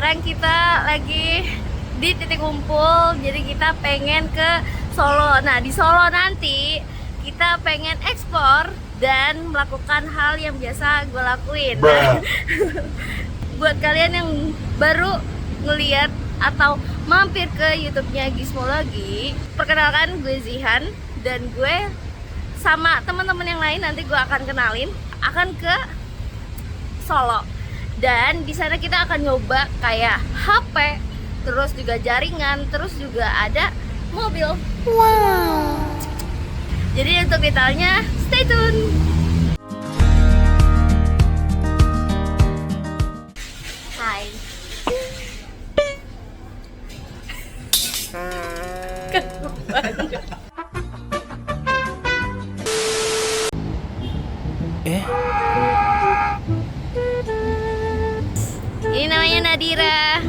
sekarang kita lagi di titik kumpul. Jadi kita pengen ke Solo. Nah, di Solo nanti kita pengen ekspor dan melakukan hal yang biasa gue lakuin. Nah, buat kalian yang baru ngeliat atau mampir ke YouTube-nya Gizmology, perkenalkan gue Zihan dan gue sama teman-teman yang lain nanti gue akan kenalin akan ke Solo. Dan di sana kita akan nyoba kayak HP, terus juga jaringan, terus juga ada mobil. Wow. Jadi untuk detailnya stay tune. Hai. Ini namanya Nadira.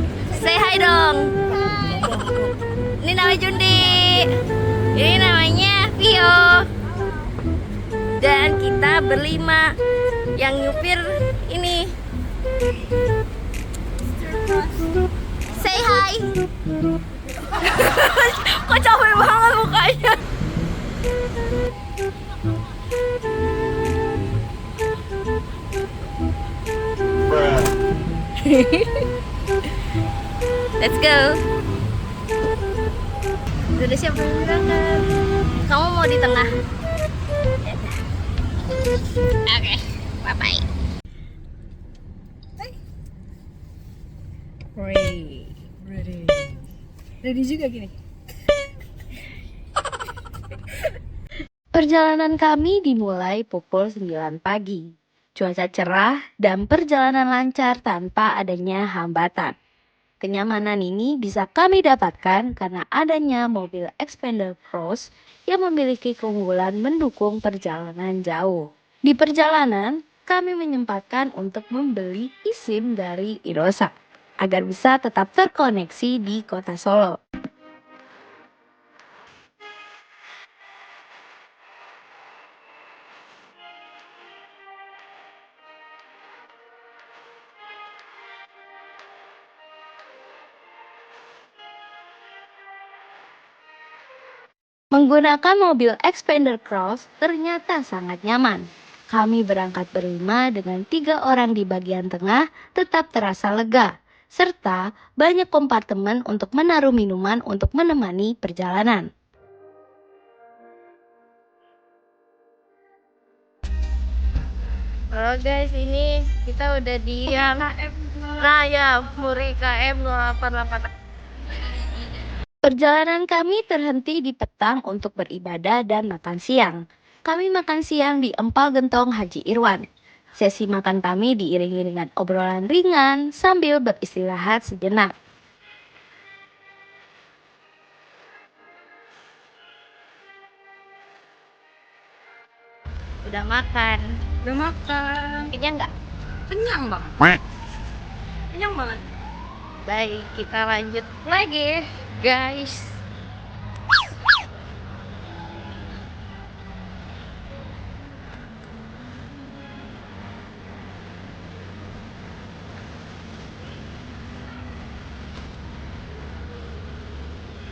Say hi dong. Ini namanya Jundi. Ini namanya Vio. Dan kita berlima yang nyupir ini. Say hi. Kok capek banget mukanya. Let's go. Sudah siap berangkat. Kamu mau di tengah? Oke, bye bye. Ready juga gini. Perjalanan kami dimulai pukul 9 pagi. Cuaca cerah dan perjalanan lancar tanpa adanya hambatan. Kenyamanan ini bisa kami dapatkan karena adanya mobil Xpander Cross yang memiliki keunggulan mendukung perjalanan jauh. Di perjalanan, kami menyempatkan untuk membeli eSIM dari Indosat agar bisa tetap terkoneksi di kota Solo. Menggunakan mobil Xpander Cross ternyata sangat nyaman. Kami berangkat berlima dengan 3 orang di bagian tengah tetap terasa lega, serta banyak kompartemen untuk menaruh minuman untuk menemani perjalanan. Halo guys, ini kita udah di yang Raya Muri KM 088. Perjalanan kami terhenti di petang untuk beribadah dan makan siang. Kami makan siang di Empal Gentong Haji Irwan. Sesi makan kami diiringi dengan obrolan ringan sambil beristirahat sejenak. Udah makan? Udah makan. Kenyang nggak? Kenyang banget. Kenyang banget. Baik, kita lanjut lagi, guys.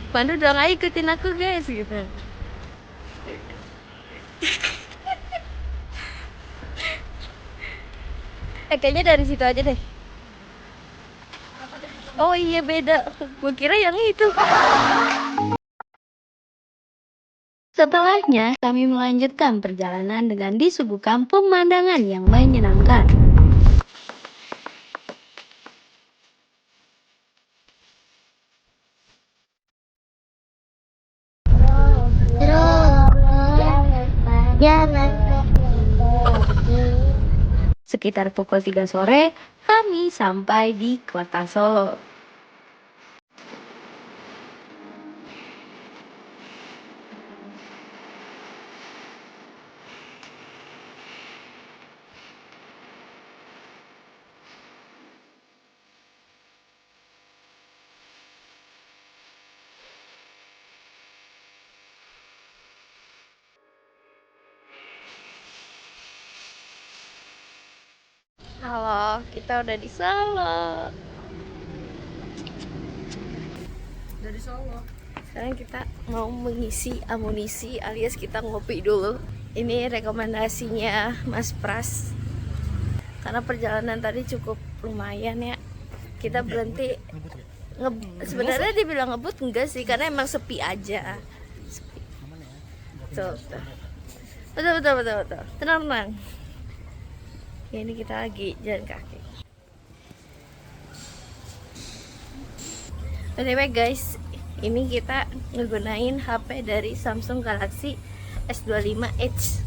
Pandu udah nggak ikutin aku guys gitu. Kayaknya dari situ aja deh. Oh iya beda. Gue kira yang itu. Setelahnya, kami melanjutkan perjalanan dengan disuguhkan pemandangan yang menyenangkan. Sekitar pukul 3 sore, kami sampai di kota Solo. Halo, kita udah di Solo. Udah di Solo. Sekarang kita mau mengisi amunisi alias kita ngopi dulu. Ini rekomendasinya Mas Pras. Karena perjalanan tadi cukup lumayan ya. Kita berhenti sebenarnya dibilang ngebut enggak sih, karena emang sepi aja. Sepi. Tuh. Betul. Tenang. Ya, ini kita lagi jalan kaki. Anyway guys, ini kita ngegunain HP dari Samsung Galaxy S25 Edge.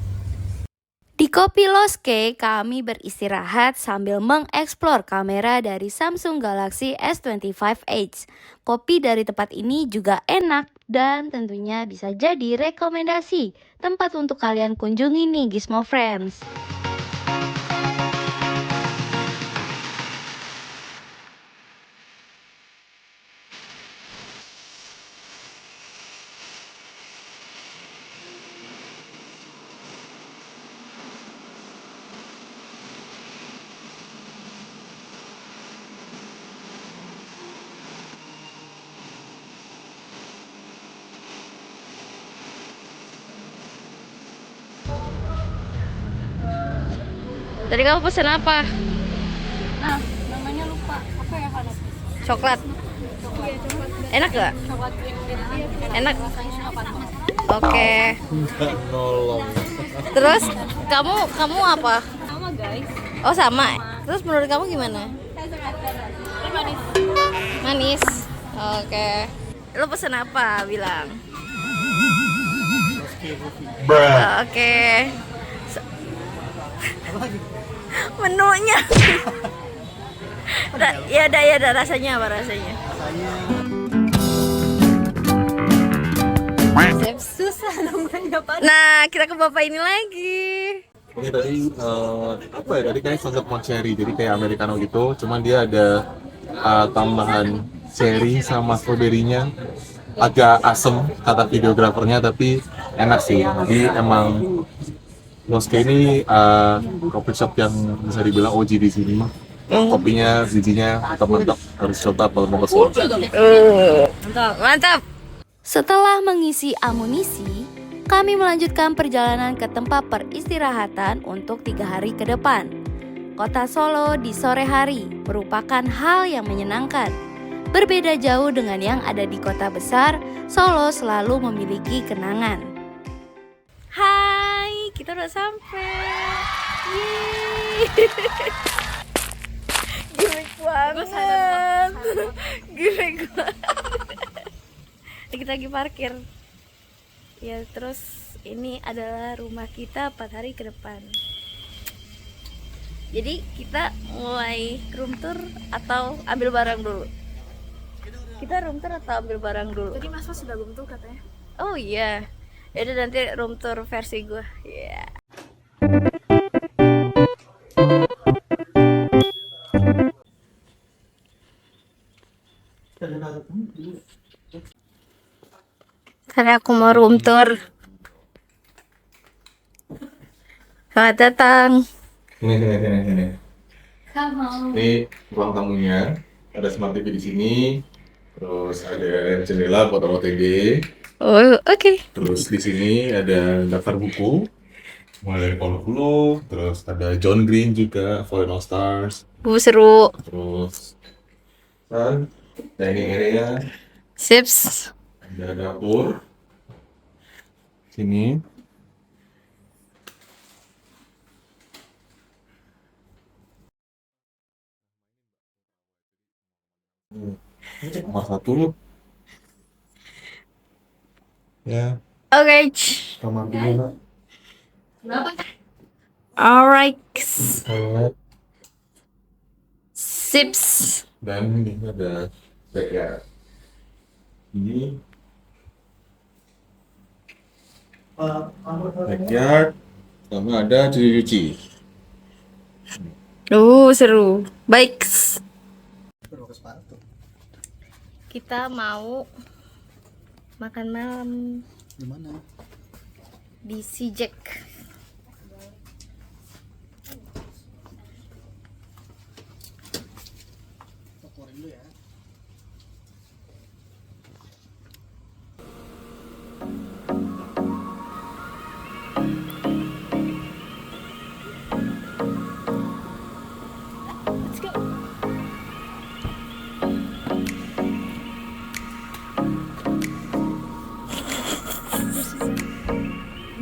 Di Kopi Loske, kami beristirahat sambil mengeksplor kamera dari Samsung Galaxy S25 Edge. Kopi dari tempat ini juga enak dan tentunya bisa jadi rekomendasi tempat untuk kalian kunjungi nih Gizmo Friends. Tadi kamu pesen apa? Nah, namanya lupa. Apa ya kan? Coklat. Iya, coklat. Enak gak? Coklat cream gitu. Enak. Rasanya apa? Oke. Enggak nolong. Terus kamu apa? Sama guys. Oh sama. Terus menurut kamu gimana? Ini manis. Manis. Oke. Lo pesen apa? Bilang. Oke. Menunya. Ya ada rasanya apa rasanya? Susah namanya apa? Nah, kita ke bapak ini lagi. Ini tadi apa ya? Tadi kayak sanggup mau cherry, jadi kayak americano gitu. Cuman dia ada tambahan cherry sama strawberry-nya. Agak asem kata videografernya, tapi enak sih. Jadi emang Loske ini coffee shop yang bisa dibilang OG di sini. Kopinya, bijinya mantap, harus coba kalau mau ke Solo. Mantap. Setelah mengisi amunisi, kami melanjutkan perjalanan ke tempat peristirahatan untuk 3 hari ke depan. Kota Solo di sore hari merupakan hal yang menyenangkan. Berbeda jauh dengan yang ada di kota besar, Solo selalu memiliki kenangan. Hai, kita udah sampai. Yeay. Gimik banget. Gimik banget. Kita lagi parkir. Ya, terus ini adalah rumah kita 4 hari ke depan. Jadi kita mulai room tour atau ambil barang dulu? Kita room tour atau ambil barang dulu? Tadi Mas sudah belum tuh katanya. Oh iya. Yaudah nanti room tour versi gue. Iya. Tadi aku mau room tour. Selamat datang. Ini. Ini ruang tamunya. Ada smart TV di sini. Terus ada jendela buat OTG. Oh, oke. Terus di sini ada daftar buku. Mulai dari Paulo Coelho, terus ada John Green juga, Fallen All Stars. Seru. Terus dining area, Sips. ada dapur. Sini. Nomor 1. Ya, Oke. kamar 2. Berapa? Alright. Toilet. Sips. Dan ini ada backyard. Ini backyard sama ada cuci-cuci. Seru. Baik. Kita mau makan malam Di mana? di Sijek. Kokorin dulu ya.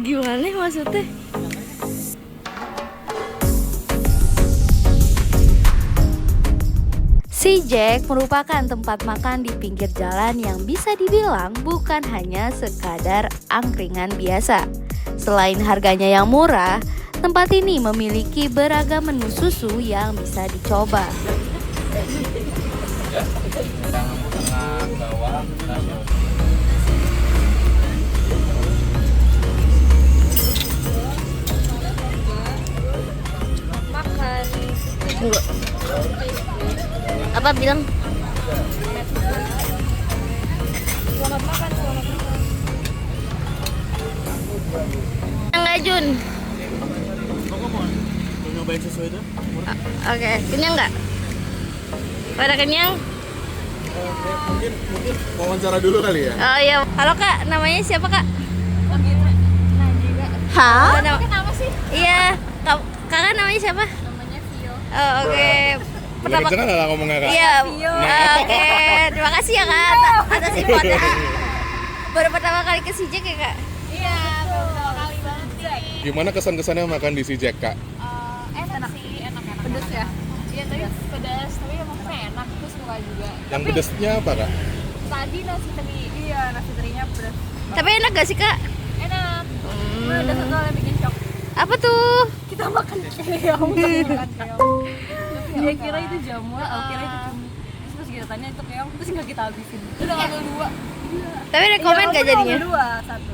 Gimana maksudnya? Si Jack merupakan tempat makan di pinggir jalan yang bisa dibilang bukan hanya sekadar angkringan biasa. Selain harganya yang murah, tempat ini memiliki beragam menu susu yang bisa dicoba. Makan. Enggak. Apa bilang? Selamat makan, selamat makan. Enggak Jun. Mau nyobain susu itu? Oke, kenyang nggak? Pada kenyang? Mungkin wawancara dulu kali ya. Oh iya. Halo Kak, namanya siapa Kak? Najila. Hah? Kenapa sih? Iya, kakak namanya siapa? Namanya Vio. Oh, oke. Pertama Jangan lah ngomongnya Kak. Iya. Vio. Oke, terima kasih ya Kak atas infonya. Baru pertama kali ke Sijek ya Kak? Iya, pertama kali banget sih. Gimana kesan-kesannya makan di si Jack Kak? Enak sih, enak. Pedes ya? Iya, tapi pedas, tapi emang enak, terus suka juga. Yang pedesnya apa Kak? Tadi nasi teri, iya nasi terinya pedas. Tapi enak gak sih Kak? Enak. Ada satu hal yang bikin shock. Apa tuh? Kita makan keong, makan keong. Dia kira itu jamuan, aku kira itu cumi. Terus pas kita tanya itu keong, terus nggak kita habisin. Udah ngambil dua. Tapi rekomen gak jadinya? Ngambil dua, satu.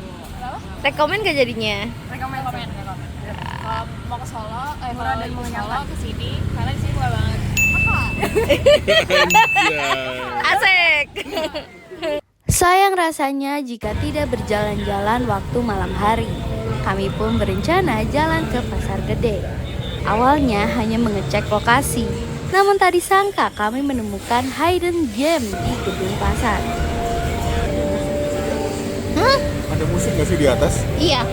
Rekomen gak jadinya? Rekomen. Kalau mau ke Solo, murah dan mengenyangkan ke sini, karena di sini murah banget. Asik. Sayang rasanya jika tidak berjalan-jalan waktu malam hari. Kami pun berencana jalan ke Pasar Gede. Awalnya hanya mengecek lokasi, namun tak disangka kami menemukan hidden gem di gedung pasar. Hah? Ada musik nggak sih di atas? Iya.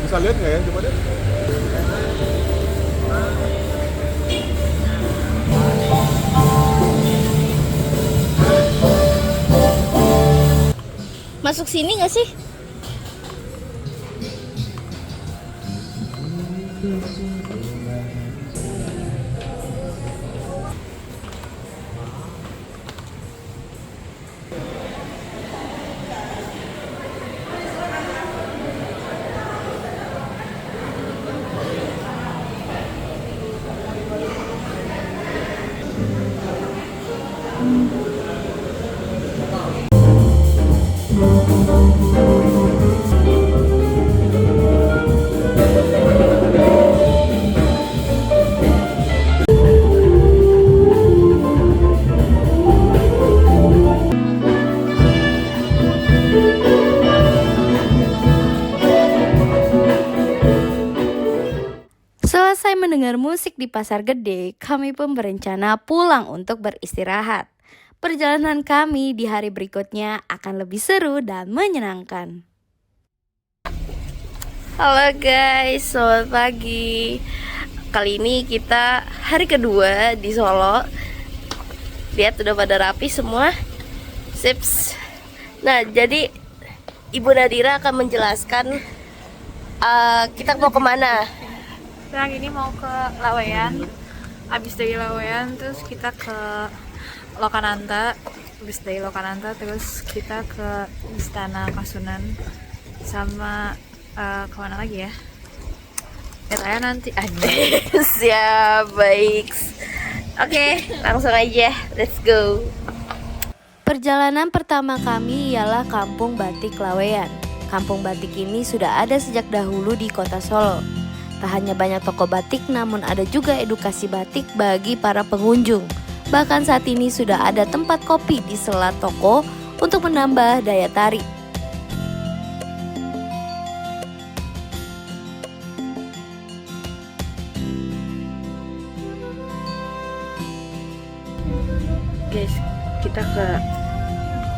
Bisa lihat nggak ya? Coba deh. Masuk sini nggak sih? Selesai mendengar musik di Pasar Gede, kami pun berencana pulang untuk beristirahat. Perjalanan kami di hari berikutnya akan lebih seru dan menyenangkan. Halo guys, selamat pagi. Kali ini kita hari kedua di Solo. Lihat udah pada rapi semua. Sips. Nah, jadi Ibu Nadira akan menjelaskan kita mau kemana. Sekarang ini mau ke Laweyan. Abis dari Laweyan terus kita ke Lokananta. Abis dari Lokananta terus kita ke Istana Kasunan. Sama kemana lagi ya? Lihat aja nanti. Siap, baik. Oke, langsung aja. Let's go. Perjalanan pertama kami ialah Kampung Batik Laweyan. Kampung batik ini sudah ada sejak dahulu di kota Solo. Tak hanya banyak toko batik, namun ada juga edukasi batik bagi para pengunjung. Bahkan saat ini sudah ada tempat kopi di sela toko untuk menambah daya tarik. Guys, kita ke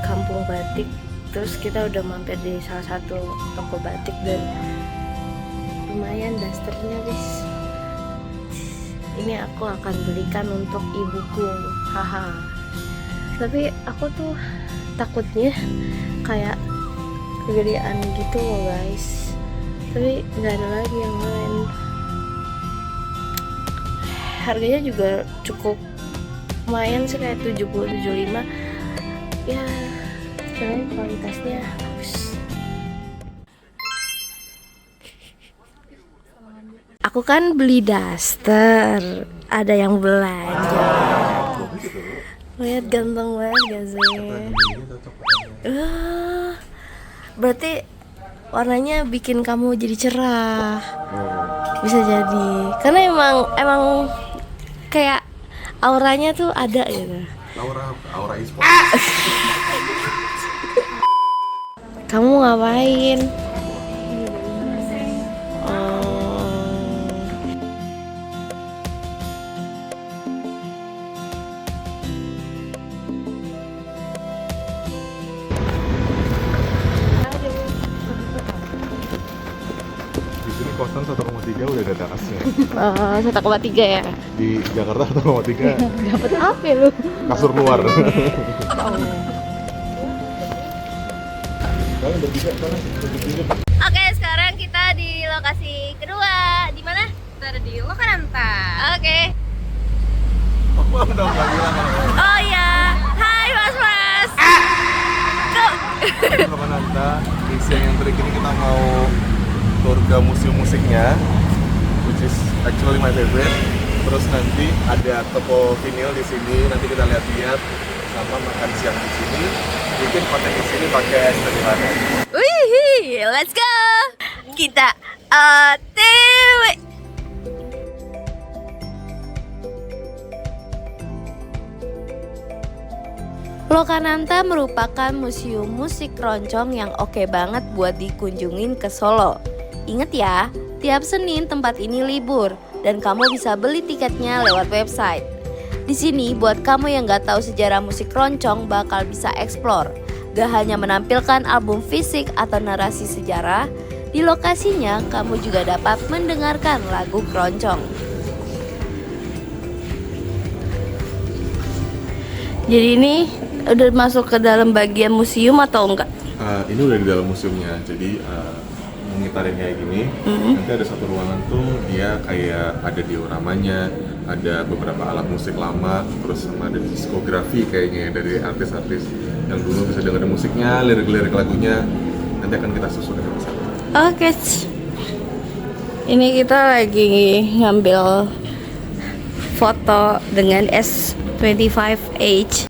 Kampung Batik, terus kita udah mampir di salah satu toko batik dan lumayan dasternya guys. Ini aku akan belikan untuk ibuku, haha. Tapi aku tuh takutnya kayak kegedean gitu loh guys, tapi nggak ada lagi yang lain. Harganya juga cukup lumayan sih, kayak 70-75 ya, kayaknya kualitasnya bagus. Aku kan beli daster, ada yang belanja. Lihat ganteng banget gak sih? Berarti warnanya bikin kamu jadi cerah. Bisa jadi, karena emang kayak auranya tuh ada gitu. Aura e-sport. Kamu ngapain? Di sini kosan 1,3 udah ada terasnya. 1,3 ya? Di Jakarta 1,3 Dapat apa lu? kasur luar. Oke, sekarang kita di lokasi kedua. Di mana? Kita ada di Lokananta. Oke. Udah nggak bilang Oh iya. Hai Mas. Lokananta. Di siang yang terakhir ini kita mau tour ke museum musiknya, which is actually my favorite. Terus nanti ada toko vinyl di sini, nanti kita lihat-lihat sama makan siang di sini. Bikin konten di sini pakai S25. Wih, let's go. Kita OTW. Lokananta merupakan museum musik keroncong yang oke banget buat dikunjungin ke Solo. Ingat ya, tiap Senin tempat ini libur dan kamu bisa beli tiketnya lewat website. Di sini buat kamu yang gak tahu sejarah musik keroncong bakal bisa explore. Gak hanya menampilkan album fisik atau narasi sejarah, di lokasinya kamu juga dapat mendengarkan lagu keroncong. Jadi ini udah masuk ke dalam bagian museum atau enggak? Ini udah di dalam museumnya, jadi ngitarin kayak gini. Nanti ada satu ruangan tuh dia kayak ada dioramanya, ada beberapa alat musik lama, terus sama ada diskografi kayaknya dari artis-artis yang dulu bisa dengerin musiknya, lirik-lirik lagunya. Nanti akan kita susun dengan sana. Oke. Ini kita lagi ngambil foto dengan S25H.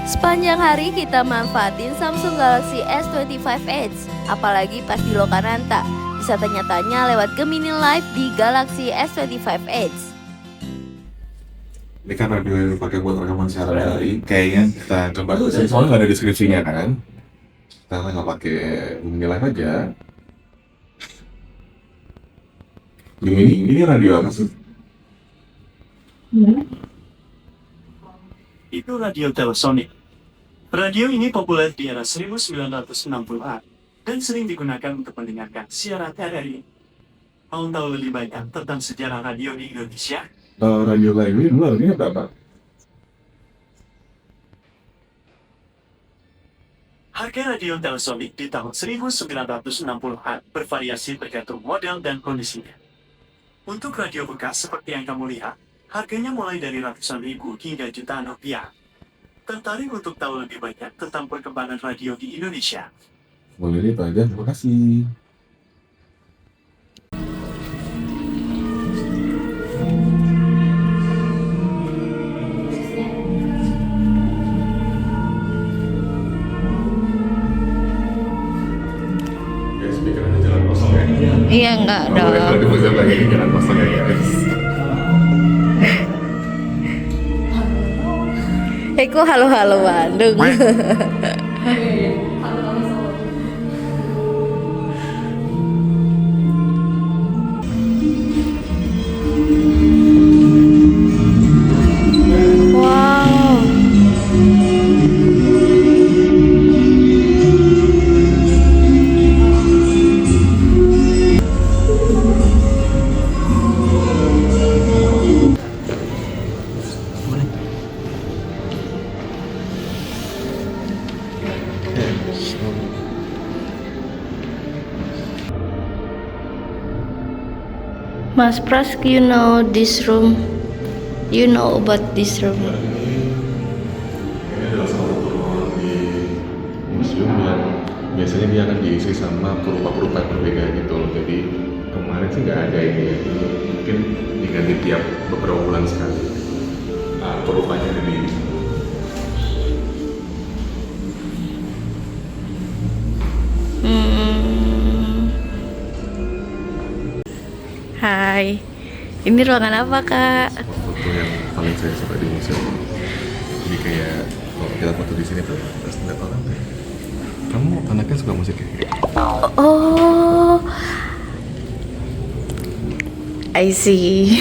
Sepanjang hari kita manfaatin Samsung Galaxy S25 Edge, apalagi pas di Lokananta. Bisa tanya-tanya lewat Gemini Live di Galaxy S25 Edge. Ini kan radio yang dipakai buat rekaman sehari-hari. Kayaknya kita coba, soalnya nggak ada deskripsinya kan. Kita nggak pakai Gemini Live aja. Gemini, ini radio apa sih? Itu radio Telesonic. Radio ini populer di era 1960-an dan sering digunakan untuk mendengarkan siaran RRI. Mau tahu lebih banyak tentang sejarah radio di Indonesia? Radio lain ini dulu harganya berapa? Harga radio Telesonic di tahun 1960-an bervariasi tergantung model dan kondisinya. Untuk radio bekas seperti yang kamu lihat, harganya mulai dari ratusan ribu hingga jutaan rupiah. Tertarik untuk tahu lebih banyak tentang perkembangan radio di Indonesia? Boleh itu aja, terima kasih. Guys, pikirannya jalan kosong ya? Iya enggak dong. Kalau di museum lagi ini jalan kosong ya guys. Eko halo-halo Bandung. Wow. Mas Pras, you know this room? You know about this room? Ini adalah salah satu ruangan di museum yang biasanya dia akan diisi sama perupa-perupa yang berbeda gitu loh. Jadi kemarin sih nggak ada ini ya, mungkin diganti tiap beberapa bulan sekali. Perupanya ada di Hai, ini ruangan apa kak? foto yang paling saya suka di museum. Jadi kayak kalau kita foto di sini tuh terus ngeliat orang kayak, kamu anaknya suka musik ya? Oh, I see.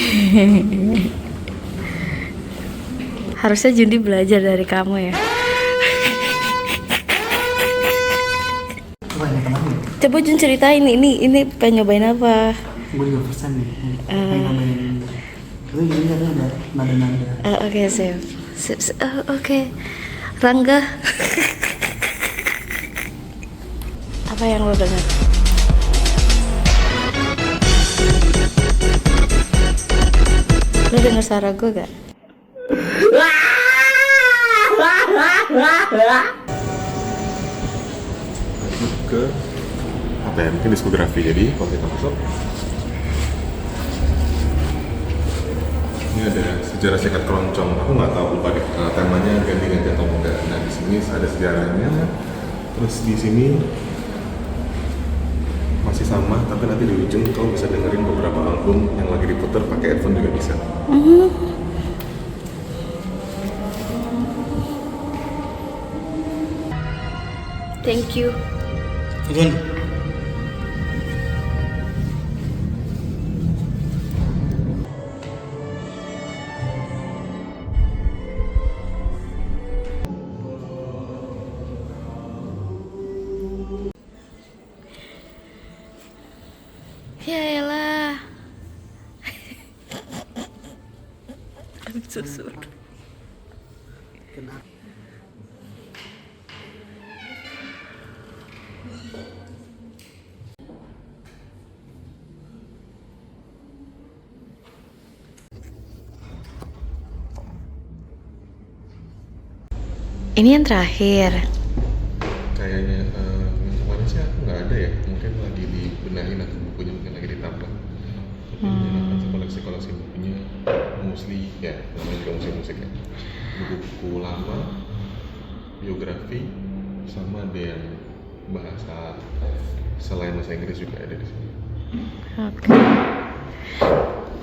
Harusnya Jundi belajar dari kamu ya. Coba Jun ceritain ini pengen nyobain apa? Gue juga pesan nih, pengen ngambilin. Tapi gini katanya ada nada-nada. Oke, sip. Oke. Rangga. Apa yang lo dengar? Lo dengar suara gue gak? Lanjut ke apa ya, mungkin diskografi. Jadi kalau kita masuk, ini ada sejarah Cekat Keroncong. Aku nggak tahu, lupa deh temanya ganti-ganti atau enggak. Nah di sini ada sejarahnya. Terus di sini masih sama, tapi nanti di ujung kau bisa dengerin beberapa album yang lagi diputer pakai earphone juga bisa. Thank you. Turun. Ya elah. Susur. Ini yang terakhir. Kayaknya yang kemarin sih aku nggak ada ya, mungkin lagi dibenahin atau bukunya mungkin lagi ditambah. Tapi menyenangkan sih koleksi-koleksi bukunya, mostly ya namanya juga musik-musik ya. Buku-buku lama, biografi, sama ada yang bahasa selain bahasa Inggris juga ada di sini. Oke.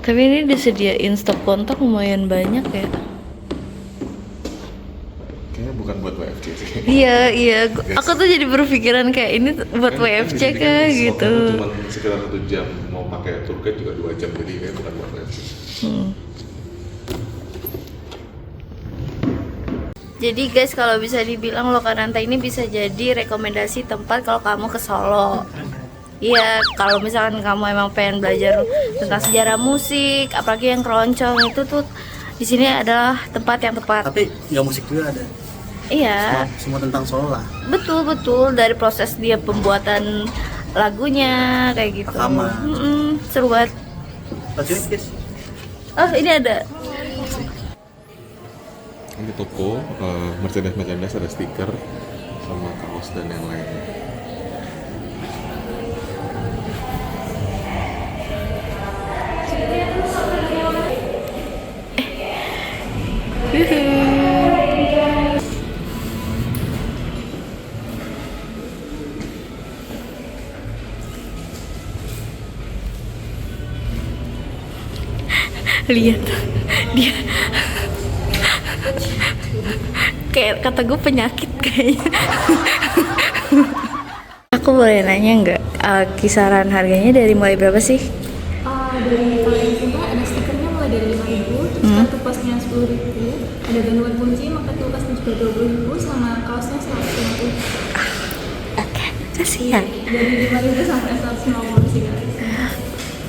Tapi ini disediain stok kontak lumayan banyak ya. Kayaknya bukan buat WFC sih. Iya. Aku tuh jadi berpikiran kayak ini buat WFC kah gitu. Cuma sekitar 1 jam, mau pakai tour guide juga 2 jam, jadi kayaknya bukan buat WFC. Jadi guys, kalau bisa dibilang Lokananta ini bisa jadi rekomendasi tempat kalau kamu ke Solo. Iya, kalau misalkan kamu emang pengen belajar tentang sejarah musik, apalagi yang keroncong itu tuh di sini adalah tempat yang tepat. Tapi nggak musik juga ada. Iya, Semua tentang Solo lah. betul dari proses dia pembuatan lagunya kayak gitu. Rekaman. Seru banget. Lanjut guys. Oh, ini ada. Ini toko merchandise ada stiker sama kaos dan yang lainnya. Lihat dia kayak kata gue penyakit kayaknya. Aku boleh nanya nggak, kisaran harganya dari mulai berapa sih? Dari kalau yang simple ada stikernya mulai dari 5.000, terus kartu posnya 10.000, ada gantungan kunci, maka kartu posnya juga 20.000, sama kaosnya 150. Oke, kasihan. Dari 5.000 sampai 150 sih guys.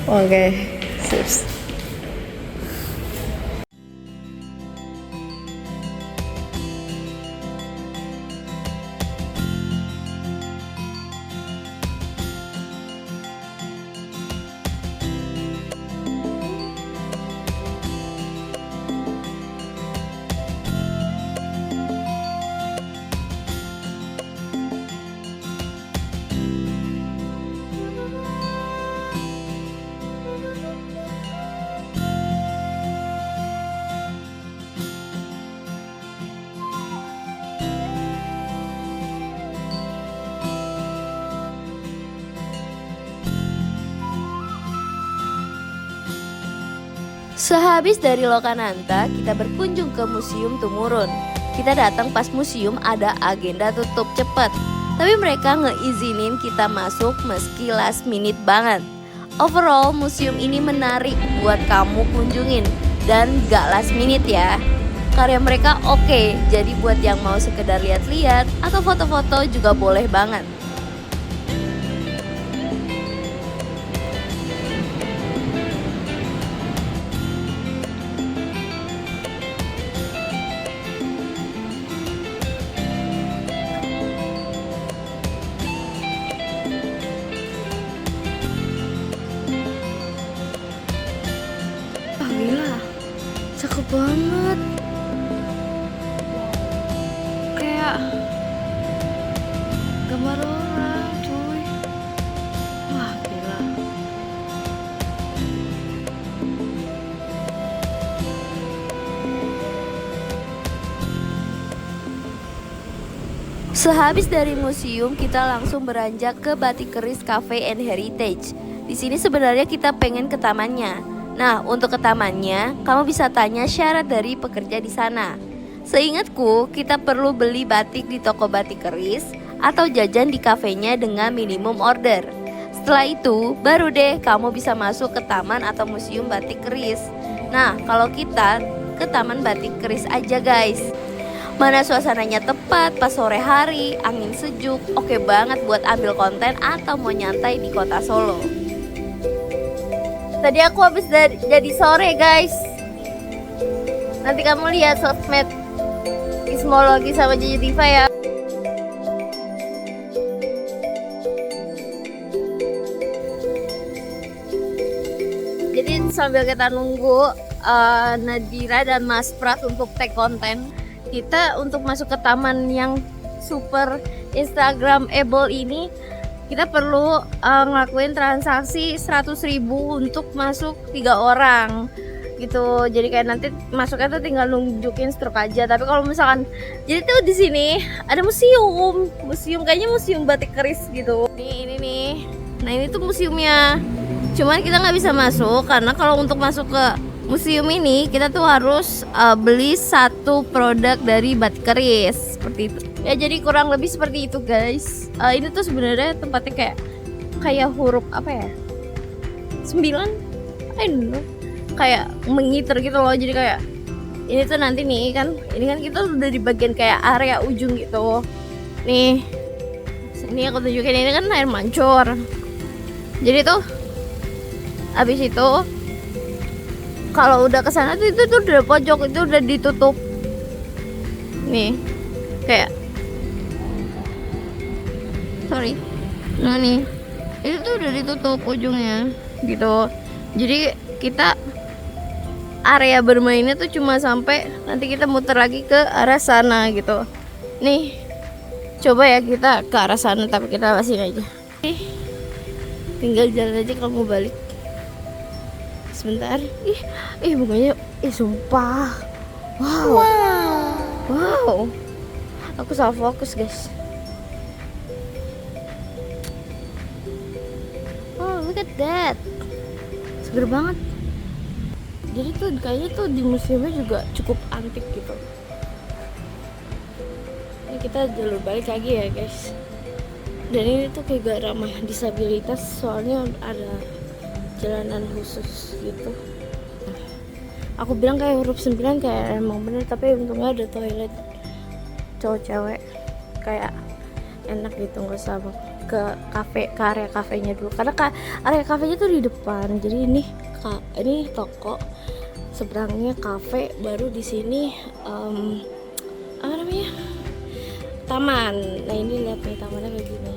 Oke, sips. Sehabis dari Lokananta, kita berkunjung ke Museum Tumurun. Kita datang pas museum ada agenda tutup cepet, tapi mereka ngeizinin kita masuk meski last minute banget. Overall, museum ini menarik buat kamu kunjungin dan gak last minute ya. Karya mereka oke, jadi buat yang mau sekedar lihat-lihat atau foto-foto juga boleh banget. Ah, gila, cakep banget. Kayak gambar orang, cuy. Wah, gila. Sehabis dari museum, kita langsung beranjak ke Batik Keris Cafe and Heritage. Di sini sebenarnya kita pengen ke tamannya. Nah, untuk ke tamannya, kamu bisa tanya syarat dari pekerja di sana. Seingatku, kita perlu beli batik di toko batik keris atau jajan di kafenya dengan minimum order. Setelah itu, baru deh kamu bisa masuk ke taman atau museum batik keris. Nah, kalau kita ke taman batik keris aja guys. Mana suasananya tepat pas sore hari, angin sejuk, oke banget buat ambil konten atau mau nyantai di kota Solo. Tadi aku habis jadi sore guys. Nanti kamu lihat sosmed Ismologi sama Jeje Diva ya. Jadi sambil kita nunggu Nadira dan Mas Pras untuk take konten, kita untuk masuk ke taman yang super Instagramable ini, kita perlu ngelakuin transaksi 100.000 untuk masuk 3 orang gitu. Jadi kayak nanti masuknya tuh tinggal nunjukin stroke aja. Tapi kalau misalkan, jadi tuh di sini ada museum kayaknya museum batik keris gitu. Ini nih. Nah, ini tuh museumnya. Cuman kita nggak bisa masuk karena kalau untuk masuk ke museum ini kita tuh harus beli satu produk dari batik keris seperti itu. Ya jadi kurang lebih seperti itu guys. Ini tuh sebenarnya tempatnya kayak huruf apa ya? 9? I don't know. Kayak mengiter gitu loh. Jadi kayak ini tuh nanti nih kan, ini kan kita udah di bagian kayak area ujung gitu. Nih. Ini aku tunjukin, ini kan air mancur. Jadi tuh habis itu kalau udah kesana tuh itu tuh udah pojok, itu udah ditutup. Nih, kayak sorry, nah nih itu tuh udah ditutup ujungnya gitu. Jadi kita area bermainnya tuh cuma sampai nanti kita muter lagi ke arah sana gitu. Nih, coba ya kita ke arah sana tapi kita masih aja. Tinggal jalan aja kalau mau balik. Sebentar. Ih bunganya, sumpah. Wow. Aku salah fokus, guys. Oh, look at that. Seger banget. Jadi tuh kayaknya tuh di museumnya juga cukup antik gitu. Ini kita jalur balik lagi ya, guys. Dan ini tuh kayak gak ramah disabilitas, soalnya ada jalanan khusus gitu. Aku bilang kayak huruf 9 kayak emang bener, tapi untungnya ada toilet cowok cewek, kayak enak gitu, nggak usah ke kafe, ke area kafenya dulu karena area kafenya tuh di depan. Jadi ini toko, seberangnya kafe, baru di sini apa namanya, taman. Nah ini lihat nih tamannya kayak gini.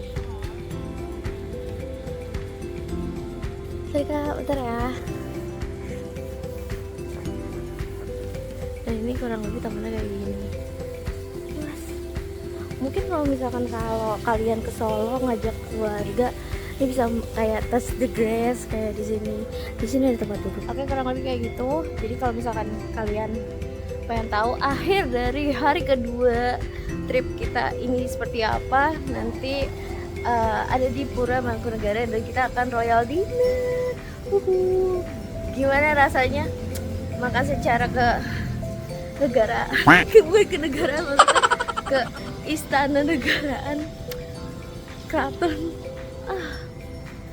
Kak, bentar ya. Nah ini kurang lebih tamannya kayak gini. Mas, mungkin kalau misalkan kalau kalian ke Solo ngajak keluarga, ini bisa kayak touch the grass kayak di sini. Di sini ada tempat duduk. Oke, kurang lebih kayak gitu. Jadi kalau misalkan kalian pengen tahu akhir dari hari kedua trip kita ini seperti apa, nanti ada di Pura Mangkunegaran dan kita akan royal dinner. Gimana rasanya? makan secara ke negara gue ke negara maksudnya ke istana negaraan keraton.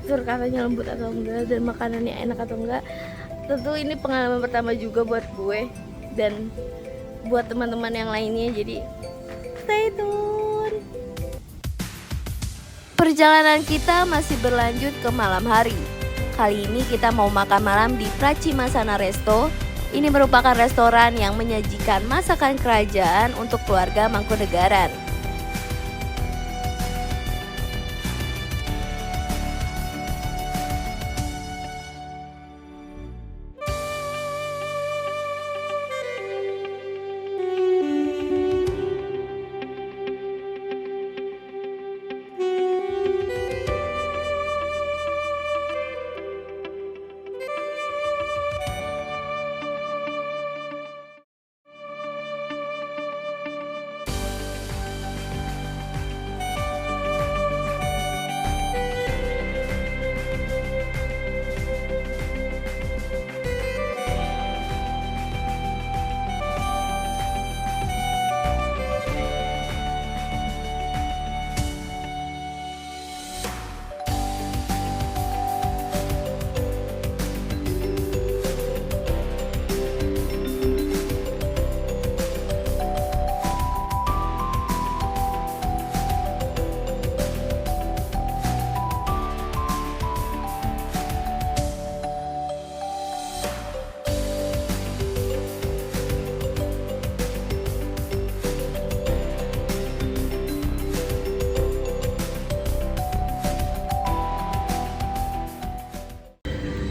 Tur katanya lembut atau enggak dan makanannya enak atau enggak, tentu ini pengalaman pertama juga buat gue dan buat teman-teman yang lainnya, jadi stay tune. Perjalanan kita masih berlanjut ke malam hari. Kali ini kita mau makan malam di Pracimasana Resto. Ini merupakan restoran yang menyajikan masakan kerajaan untuk keluarga Mangkunegaran.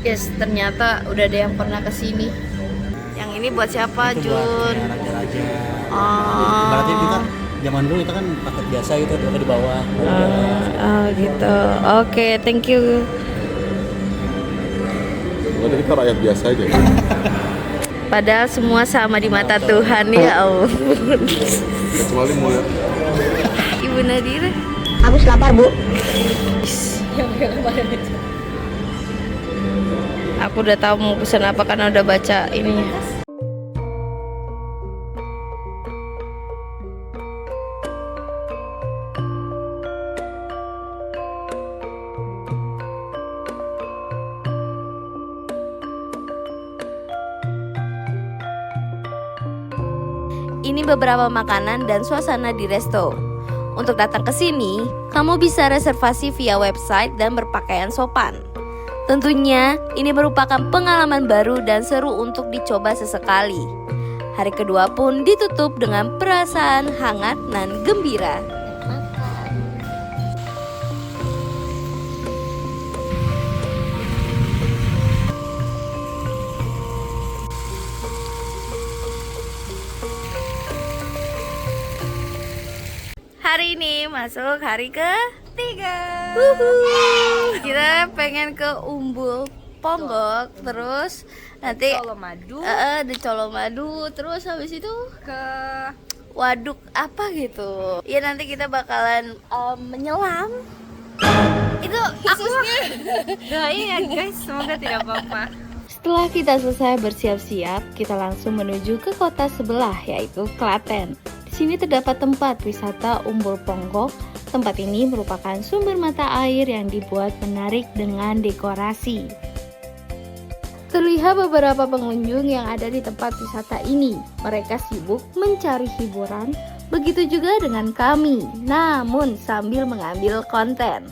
Yes, ternyata udah ada yang pernah kesini. Yang ini buat siapa, Itu buat Jun? ya, raja-raja. Oh. Ibaratnya kita zaman dulu kita kan paket biasa gitu, dulu di bawah. Oh gitu. Oke, thank you. Jadi kita rakyat biasa aja. Padahal semua sama di mata Tuhan, ya ampun. Kecuali mulia. Ibu Nadira. Agus lapar, Bu. Aku udah tahu mau pesan apa karena udah baca ininya. Ini beberapa makanan dan suasana di resto. Untuk datang ke sini, kamu bisa reservasi via website dan berpakaian sopan. Tentunya, ini merupakan pengalaman baru dan seru untuk dicoba sesekali. Hari kedua pun ditutup dengan perasaan hangat dan gembira. Hari ini masuk hari ketiga. Kita pengen ke Umbul Ponggok, terus nanti Colomadu di Colomadu, terus habis itu ke waduk apa gitu. Ya nanti kita bakalan menyelam. Itu khususnya. doain ya guys, semoga tidak apa-apa. Setelah kita selesai bersiap-siap, kita langsung menuju ke kota sebelah, yaitu Klaten. Di sini terdapat tempat wisata Umbul Ponggok. Tempat ini merupakan sumber mata air yang dibuat menarik dengan dekorasi. Terlihat beberapa pengunjung yang ada di tempat wisata ini. Mereka sibuk mencari hiburan, begitu juga dengan kami, namun sambil mengambil konten.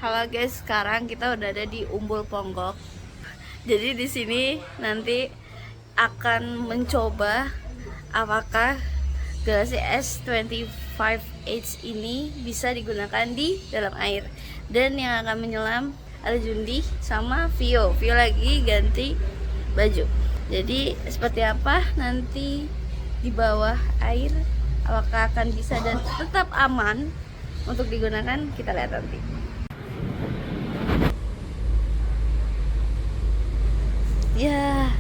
Halo guys, sekarang kita udah ada di Umbul Ponggok. Jadi di sini nanti akan mencoba apakah Galaxy S25H ini bisa digunakan di dalam air. Dan yang akan menyelam ada Jundi sama Vio. Vio lagi ganti baju. Jadi seperti apa nanti di bawah air, apakah akan bisa dan tetap aman untuk digunakan, kita lihat nanti. Ya.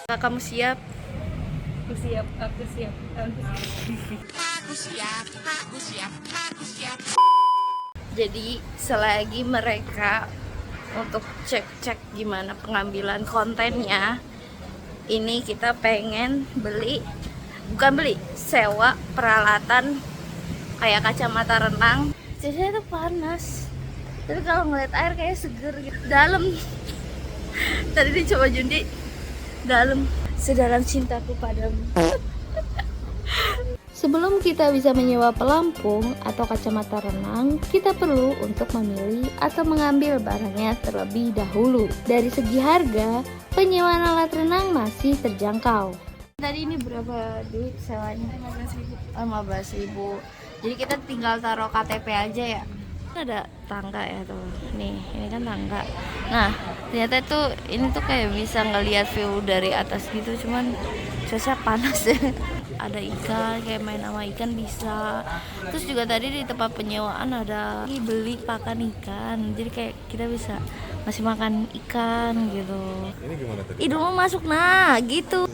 Apakah kamu siap? Aku siap. Jadi selagi mereka untuk cek gimana pengambilan kontennya, ini kita pengen sewa peralatan kayak kacamata renang. Jadi itu panas, tapi kalau ngeliat air kayak seger gitu. Dalam. Tadi dicoba Jundi, dalam, sedalam cintaku padamu. Sebelum kita bisa menyewa pelampung atau kacamata renang, kita perlu untuk memilih atau mengambil barangnya terlebih dahulu. Dari segi harga, penyewaan alat renang masih terjangkau. Tadi ini berapa duit sewanya? 15.000. Jadi kita tinggal taruh KTP aja ya. Ada tangga ya tuh. Nih, ini kan tangga. Nah, ternyata ini tuh kayak bisa ngelihat view dari atas gitu, cuman cuaca panas ya. Ada ikan, kayak main sama ikan bisa. Terus juga tadi di tempat penyewaan ada beli pakan ikan. Jadi kayak kita bisa masih makan ikan gitu. Ini gimana tadi? Hidung masuk nah gitu.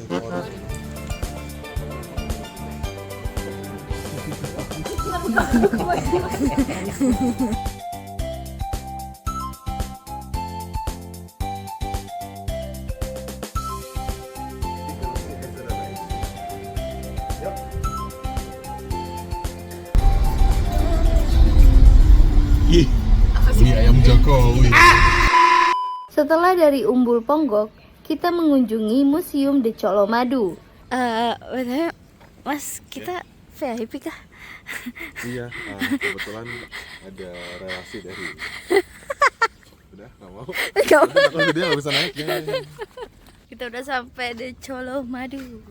Ini ayam Jokowi. Setelah dari Umbul Ponggok, kita mengunjungi Museum de Colomadu. Mas, kita VIP kah? Iya, kebetulan ada relasi dari. Udah, nggak mau. Kalau dia nggak bisa naik ya. Kita udah sampai di Colomadu.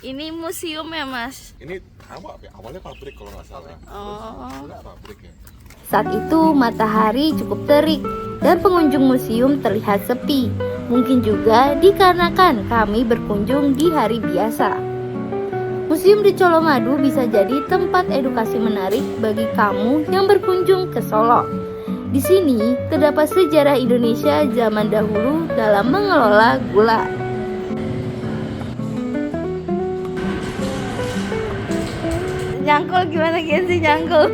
Ini museum ya, Mas? Ini awalnya pabrik kalau nggak salah. Oh. Udah pabrik ya. Saat itu matahari cukup terik dan pengunjung museum terlihat sepi. Mungkin juga dikarenakan kami berkunjung di hari biasa. Museum di Colomadu bisa jadi tempat edukasi menarik bagi kamu yang berkunjung ke Solo. Di sini terdapat sejarah Indonesia zaman dahulu dalam mengelola gula. Nyangkul gimana Gensi nyangkul?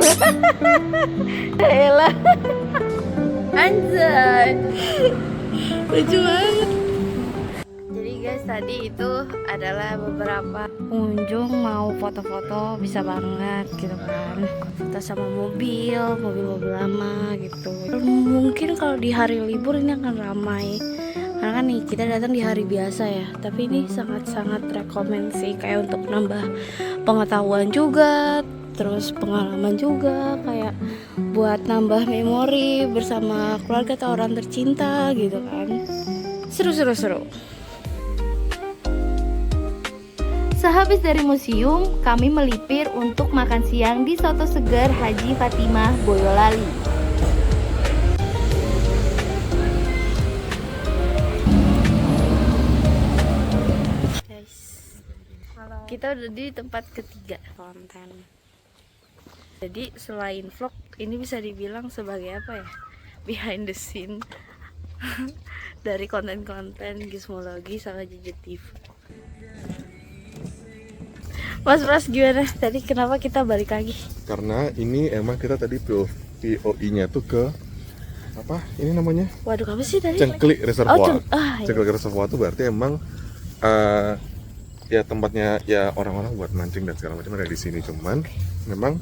Elah. Anjay. Lucu banget. Jadi guys, tadi itu adalah beberapa pengunjung mau foto-foto bisa banget gitu kan. Foto sama mobil lama gitu. Mungkin kalau di hari libur ini akan ramai. Karena kan nih kita datang di hari biasa ya. Tapi ini sangat-sangat rekomend sih, kayak untuk nambah pengetahuan juga, terus pengalaman juga, kayak buat nambah memori bersama keluarga atau orang tercinta gitu kan. Seru. Sehabis dari museum, kami melipir untuk makan siang di Soto Segar Haji Fatimah Boyolali. Kita udah di tempat ketiga konten. Jadi selain vlog, ini bisa dibilang sebagai apa ya? Behind the scene dari konten-konten gizmologi sama Jejet TV. Mas Pras gimana? Tadi kenapa kita balik lagi? Karena ini emang kita tadi POI-nya tuh ke apa? Ini namanya? Waduh, apa sih tadi? Cengklik Reservoir. Iya. Cengklik Reservoir tuh berarti emang ya tempatnya ya orang-orang buat mancing dan segala macam ada di sini. Cuman memang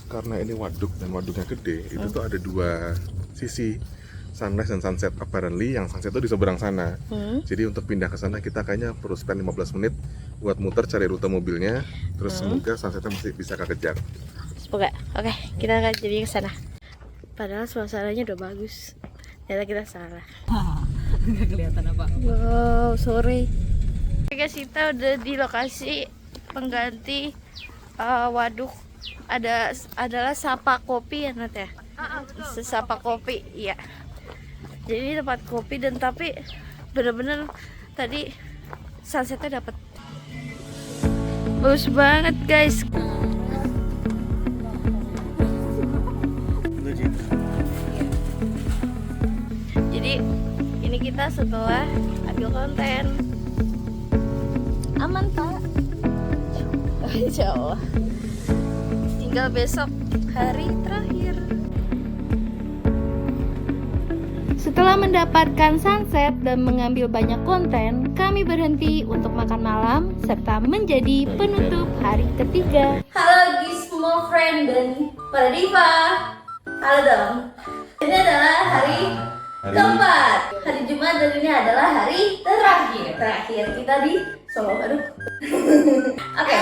karena ini waduk dan waduknya gede, itu tuh ada dua sisi, sunrise dan sunset. Apparently yang sunset itu di seberang sana. Jadi untuk pindah ke sana kita kayaknya perlu spend 15 menit buat muter cari rute mobilnya. Terus semoga sunsetnya masih bisa kekejar. Semoga. Oke, kita akan jadi ke sana. Padahal suasananya udah bagus. Ternyata kita salah. Nggak kelihatan apa. Wow, sore. Oke guys, kita udah di lokasi pengganti waduk. Adalah Sapa Kopi ya Nat ya? Sapa Kopi, iya. Jadi ini tempat kopi dan tapi bener-bener tadi sunsetnya dapet. Bagus banget guys. Jadi ini kita setelah ambil konten. Aman Pak. Insya Allah. Tinggal besok hari terakhir. Setelah mendapatkan sunset dan mengambil banyak konten, kami berhenti untuk makan malam serta menjadi penutup hari ketiga. Halo Gizmo friend dan para diva. Halo dong. Ini adalah hari keempat, hari Jumat, dan ini adalah hari terakhir kita di Solo. Aduh. Oke.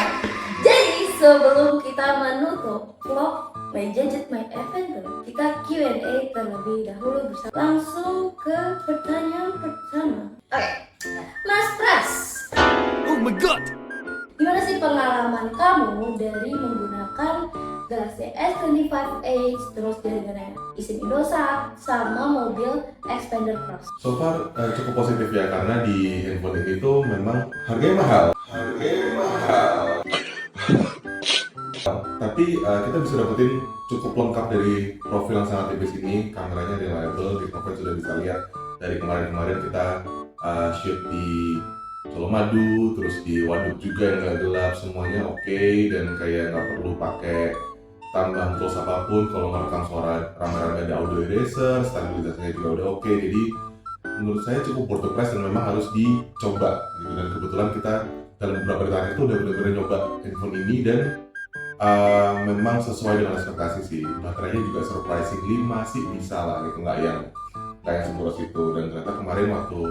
Jadi sebelum kita menutup vlog My Gadget My Adventure, kita Q&A terlebih dahulu bersama. Langsung ke pertanyaan pertama. Oke, Mas Pras. Oh my god! Gimana sih pengalaman kamu dari menggunakan Galaxy S25 Edge, terus dengan SIM Indosat sama mobil Xpander Cross? So far cukup positif ya, karena di handphone ini tuh memang harganya mahal. Tapi kita bisa dapetin cukup lengkap dari profil yang sangat tipis ini. Kameranya reliable, di profil sudah bisa lihat dari kemarin-kemarin kita shoot di Colomadu, terus di Waduk juga yang nggak gelap, semuanya oke, dan kayak nggak perlu pakai tambahan tools apapun. Kalau ngerekam suara rame-rame ada audio eraser, stabilitasnya juga udah oke. Jadi menurut saya cukup worth the price dan memang harus dicoba gitu. Dan kebetulan kita dalam beberapa hari terakhir itu udah benar-benar nyoba handphone ini dan memang sesuai dengan ekspektasi sih. Baterainya juga surprisingly masih bisa lah gitu, nggak yang seboros itu. Dan ternyata kemarin waktu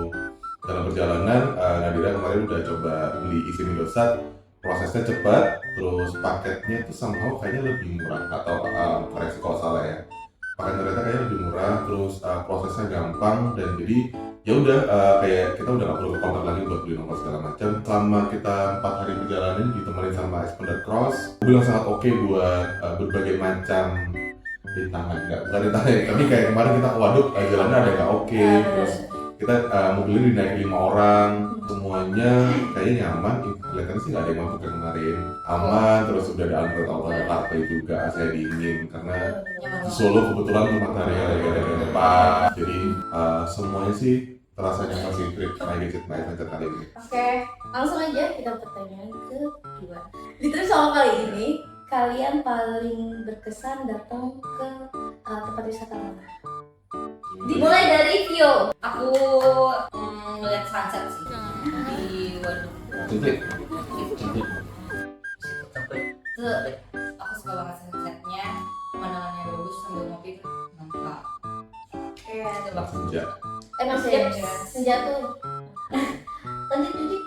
dalam perjalanan Nadira kemarin udah coba beli SIM Indosat, prosesnya cepat, terus paketnya tuh somehow kayaknya lebih murah, atau koreksi kalau salah ya, paket ternyata kayaknya lebih murah, terus prosesnya gampang, dan jadi ya udah kayak kita udah nggak perlu ke counter lagi buat beli nomor segala macam. Selama kita 4 hari perjalanan ditemani sama Xpander Cross, mobil yang sangat oke buat berbagai macam rintangan, bukan rintangan ya, tapi kayak kemarin kita ke Waduk jalannya ada nggak oke, terus kita mobil ini dinaikin 5 orang, semuanya kayaknya nyaman. Kelihatannya sih nggak ada yang mabuk kayak kemarin, aman, terus udah ada Android Auto, ada CarPlay juga, saya dingin karena di Solo kebetulan tuh matahari lagi ada depan, jadi semuanya sih terasa nyaman sih trip My Gadget My Adventure kali ini. Oke, langsung aja kita pertanyaan kedua. Di trip Solo kali ini, kalian paling berkesan datang ke tempat wisata mana? Dimulai dari Vio. Aku ngeliat sunset sih di Waduk. Cantik. Itu aku suka banget sunsetnya, pemandangannya bagus sambil ngopi tuh mantap. Oke, coba. Senja. Emang senja tuh. Lanjut Dudi.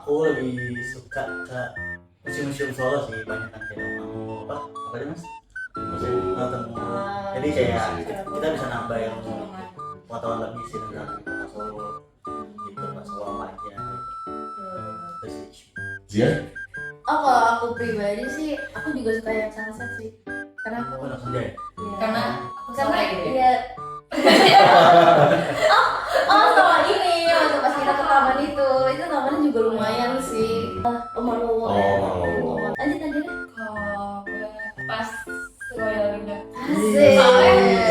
Aku lebih suka ke museum-museum Solo sih, banyak kan kayak mau apa aja mas? Jadi kayak kita bisa nambah yang pengetahuan lebih sih tentang kota Solo, gitu mas, Solo apa aja. Terus Zia? Oh, kalau aku pribadi sih, aku juga suka yang sunset sih. Karena aku langsung deh. Karena aku sore gitu ya. ya. oh sama ini waktu pas kita ke taman itu tamannya juga lumayan sih. Malu. Lanjut aja deh. Kalau gue pas Royal Indah. Asik.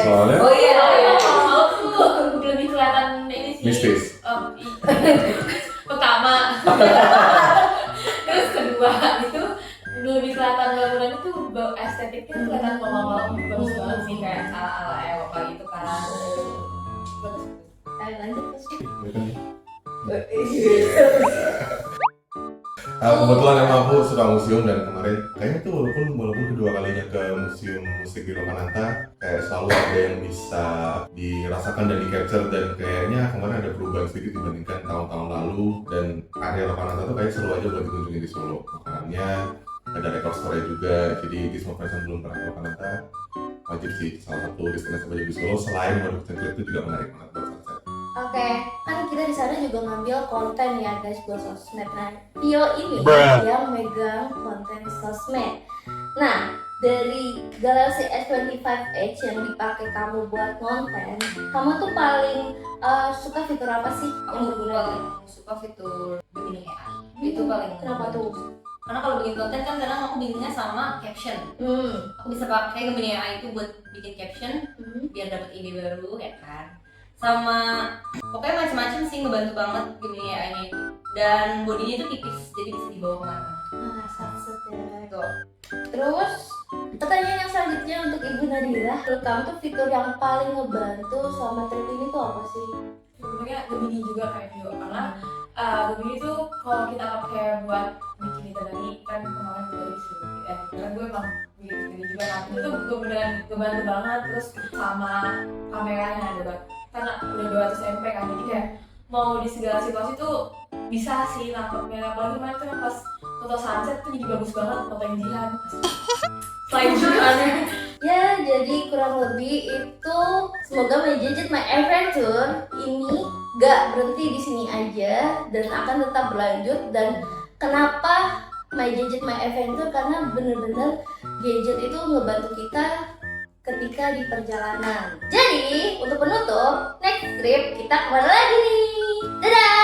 Soalnya? Oh iya, aku lebih kelihatan ini sih. Mistis. Pertama. Terus kedua itu lebih kelihatan bangunan itu estetiknya kelihatan malam-malam bagus banget sih, kayak ala-ala Eropa gitu kan. Bagus. Ayo lanjut terus. Kebetulan emang aku suka museum, dan kemarin kayaknya tuh walaupun kedua kalinya ke museum musik di Lokananta, kayak selalu ada yang bisa dirasakan dan di-capture, dan kayaknya kemarin ada perubahan sedikit dibandingkan tahun-tahun lalu, dan area Lokananta tuh kayak seru aja buat dikunjungi di Solo. Makanannya ada record store juga, jadi di semua fans yang belum pernah ke Lokananta wajib sih, salah satu destinasi wajib di Solo. Selain Waduk Cengklik itu juga menarik banget buat sunset. Oke, kan kita di sana juga ngambil konten ya guys buat sosmed. Nah, Vio ini yang megang konten sosmed. Nah, dari Galaxy S25 Edge yang dipakai kamu buat konten, kamu tuh paling suka fitur apa sih yang Aku berguna? paling suka fitur beginning AI. Itu paling. Kenapa tuh? Karena kalau bikin konten kan kadang aku bikinnya sama caption. Aku bisa pakai Gemini AI itu buat bikin caption biar dapat ide baru ya kan. sama pokoknya macam-macam sih, ngebantu banget gini ya ini. Dan bodinya itu tipis, jadi bisa dibawa kemana-mana. Nah, satset ya. Tuh. Terus pertanyaan yang selanjutnya untuk Ibu Nadira, menurut kamu tuh fitur yang paling ngebantu selama trip ini tuh apa sih? Sebenarnya Gemini juga kayak Vio, karena Gemini tuh kalau kita pakai buat bikin Itadani kan kemarin gue disuruh karena gue emang bikin sendiri juga kan, itu gue beneran ngebantu banget. Terus sama kameranya ada banget, karena udah 200 MP kan, jadi kayak mau di segala situasi tuh bisa sih nangkepnya. Apalagi kemarin tuh yang pas foto sunset tuh jadi bagus banget, foto yang Jihan selain Jihannya. Ya, jadi kurang lebih itu semoga My Gadget My Adventure ini gak berhenti di sini aja dan akan tetap berlanjut. Dan kenapa My Gadget My Adventure? Karena bener-bener gadget itu ngebantu kita ketika di perjalanan. Jadi untuk penutup, next trip kita kemana lagi nih? Dadah!